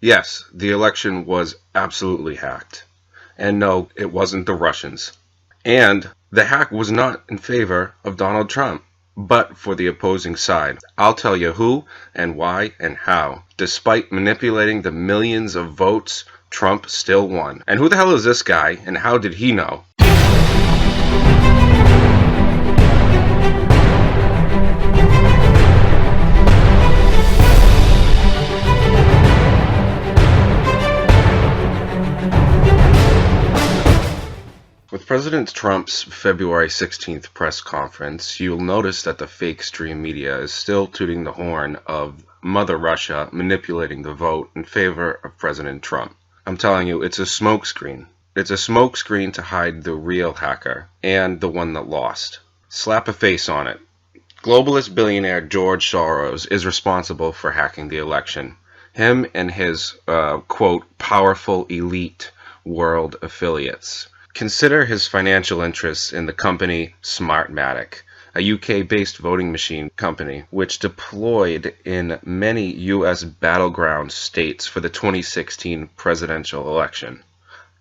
Yes, the election was absolutely hacked. And no, it wasn't the Russians. And the hack was not in favor of Donald Trump, but for the opposing side. I'll tell you who and why and how. Despite manipulating the millions of votes, Trump still won. And who the hell is this guy, and how did he know? With President Trump's February 16th press conference, you'll notice that the fake stream media is still tooting the horn of Mother Russia manipulating the vote in favor of President Trump. I'm telling you, it's a smokescreen. It's a smokescreen to hide the real hacker and the one that lost. Slap a face on it. Globalist billionaire George Soros is responsible for hacking the election. Him and his, quote, powerful elite world affiliates. Consider his financial interests in the company Smartmatic, a UK-based voting machine company which deployed in many US battleground states for the 2016 presidential election.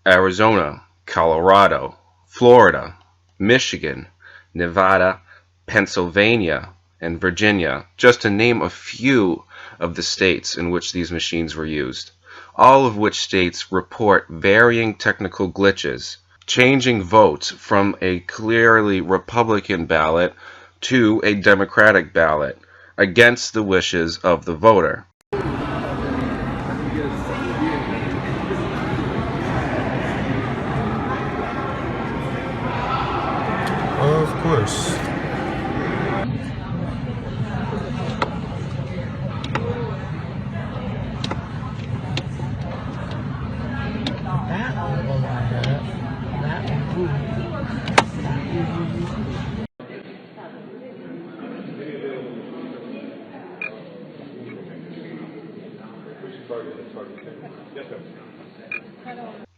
Arizona, Colorado, Florida, Michigan, Nevada, Pennsylvania, and Virginia, just to name a few of the states in which these machines were used, all of which states report varying technical glitches, changing votes from a clearly Republican ballot to a Democratic ballot against the wishes of the voter. Of course.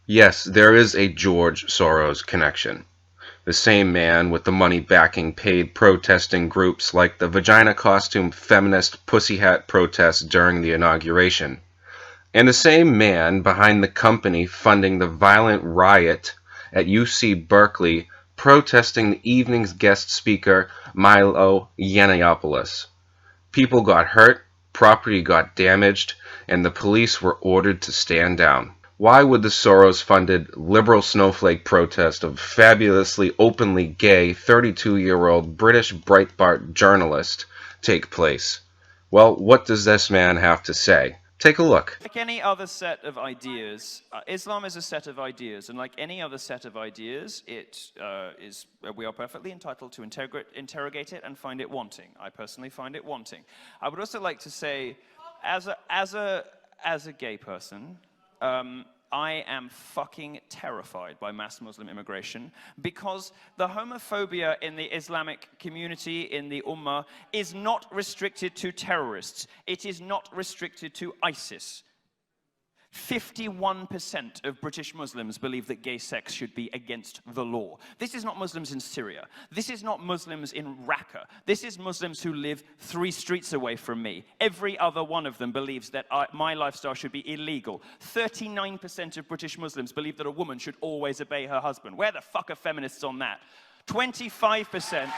Yes, there is a George Soros connection. The same man with the money backing paid protesting groups like the vagina costume feminist pussy hat protests during the inauguration. And the same man behind the company funding the violent riot at UC Berkeley protesting the evening's guest speaker, Milo Yiannopoulos. People got hurt, property got damaged, and the police were ordered to stand down. Why would the Soros-funded liberal snowflake protest of fabulously openly gay 32-year-old British Breitbart journalist take place? Well, what does this man have to say? Take a look. Like any other set of ideas, Islam is a set of ideas, and like any other set of ideas, we are perfectly entitled to interrogate it and find it wanting. I personally find it wanting. I would also like to say, as a gay person, I am fucking terrified by mass Muslim immigration because the homophobia in the Islamic community, in the Ummah, is not restricted to terrorists. It is not restricted to ISIS. 51% of British Muslims believe that gay sex should be against the law. This is not Muslims in Syria. This is not Muslims in Raqqa. This is Muslims who live 3 streets away from me. Every other one of them believes that my lifestyle should be illegal. 39% of British Muslims believe that a woman should always obey her husband. Where the fuck are feminists on that? 25%.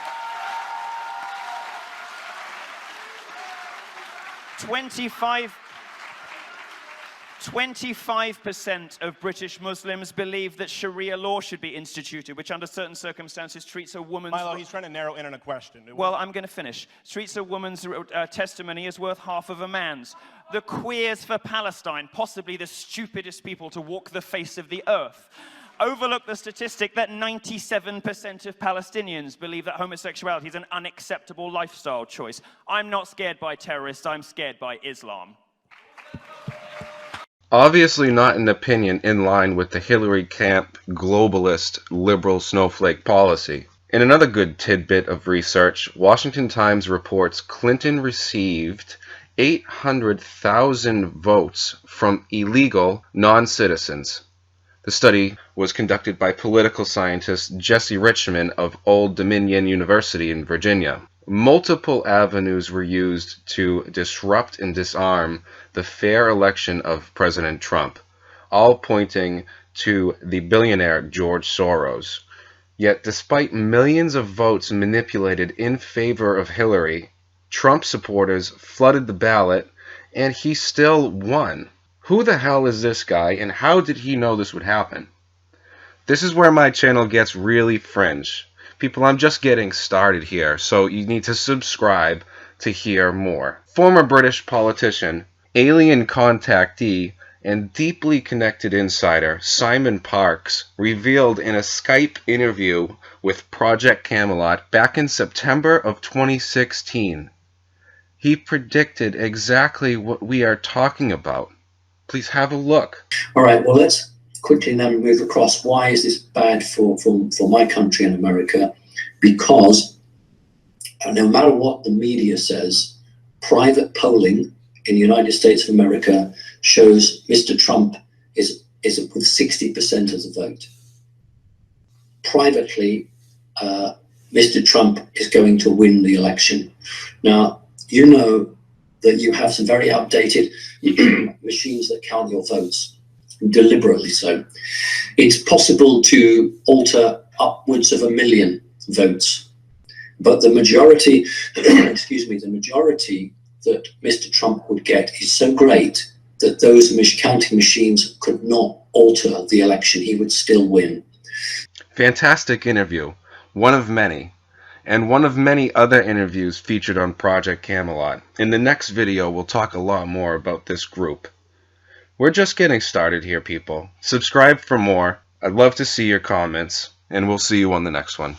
25% of British Muslims believe that Sharia law should be instituted, which under certain circumstances treats a woman's... Milo, he's trying to narrow in on a question. Well, I'm going to finish. Treats a woman's testimony as worth half of a man's. The Queers for Palestine, possibly the stupidest people to walk the face of the earth, overlook the statistic that 97% of Palestinians believe that homosexuality is an unacceptable lifestyle choice. I'm not scared by terrorists, I'm scared by Islam. Obviously not an opinion in line with the Hillary camp globalist liberal snowflake policy. In another good tidbit of research, Washington Times reports Clinton received 800,000 votes from illegal non-citizens. The study was conducted by political scientist Jesse Richman of Old Dominion University in Virginia. Multiple avenues were used to disrupt and disarm the fair election of President Trump, all pointing to the billionaire George Soros. Yet despite millions of votes manipulated in favor of Hillary, Trump supporters flooded the ballot and he still won. Who the hell is this guy and how did he know this would happen? This is where my channel gets really fringe. People, I'm just getting started here, so you need to subscribe to hear more. Former British politician, alien contactee, and deeply connected insider Simon Parkes revealed in a Skype interview with Project Camelot back in September of 2016. He predicted exactly what we are talking about. Please have a look. All right, well, let's quickly then move across. Why is this bad for my country and America? Because no matter what the media says, private polling in the United States of America shows Mr. Trump is with 60% of the vote. Privately, Mr. Trump is going to win the election. Now, you know that you have some very outdated machines that count your votes, deliberately so. It's possible to alter upwards of 1 million votes, but the majority, excuse me, the majority that Mr. Trump would get is so great that those counting machines could not alter the election. He would still win. Fantastic interview, one of many, and one of many other interviews featured on Project Camelot. In the next video, we'll talk a lot more about this group. We're just getting started here, people. Subscribe for more. I'd love to see your comments, and we'll see you on the next one.